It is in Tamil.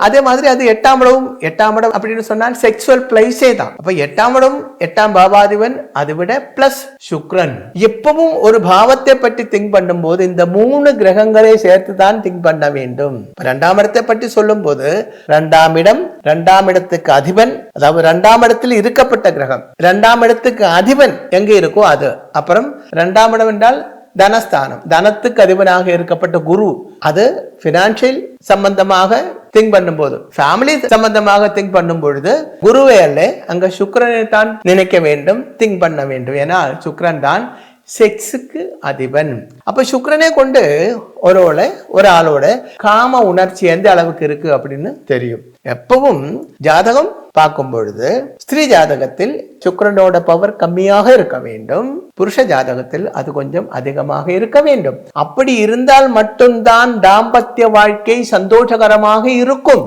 அதே மாதிரி அது எட்டாம் இடம் அப்படின்னு சொன்னால் செக்ஸுவல் பிளேஸே தான். அப்ப எட்டாம் இடம், எட்டாம் பாவாதிபன், அதை விட பிளஸ் சுக்ரன். எப்பவும் ஒரு பாவத்தை பற்றி திங்க் பண்ணும் போது இந்த 3 கிரகங்களை சேர்த்து தான் திங்க் பண்ண வேண்டும். 2ஆம் இடத்தை பற்றி சொல்லும் போது 2ஆம் இடம், 2ஆம் இடத்துக்கு அதிபன், அதாவது 2ஆம் இடத்தில் இருக்கப்பட்ட கிரகம், 2ஆம் இடத்துக்கு அதிபன் எங்க இருக்கோ அது. அப்புறம் 2ஆம் இடம் என்றால் தனஸ்தானம், தனத்துக்கு அதிபனாக இருக்கப்பட்ட குரு, அது பினான்சியல் சம்பந்தமாக திங்க் பண்ணும் போது, ஃபேமிலி சம்பந்தமாக திங்க் பண்ணும் பொழுது குருவே அல்ல, அங்க சுக்கிரனை தான் நினைக்க வேண்டும், திங்க் பண்ண வேண்டும். ஏன்னா சுக்கிரன் தான் செக்ஸுக்கு அதிபன். அப்ப சுக்கிரனை கொண்டு ஒரு ஆளோட காம உணர்ச்சி எந்த அளவுக்கு இருக்கு அப்படின்னு தெரியும். எப்பவும் ஜாதகம் பார்க்கும் பொழுது ஸ்திரீ ஜாதகத்தில் சுக்கிரனோட பவர் கம்மியாக இருக்க வேண்டும், புருஷ ஜாதகத்தில் அது கொஞ்சம் அதிகமாக இருக்க வேண்டும். அப்படி இருந்தால் மட்டும்தான் தாம்பத்திய வாழ்க்கை சந்தோஷகரமாக இருக்கும்.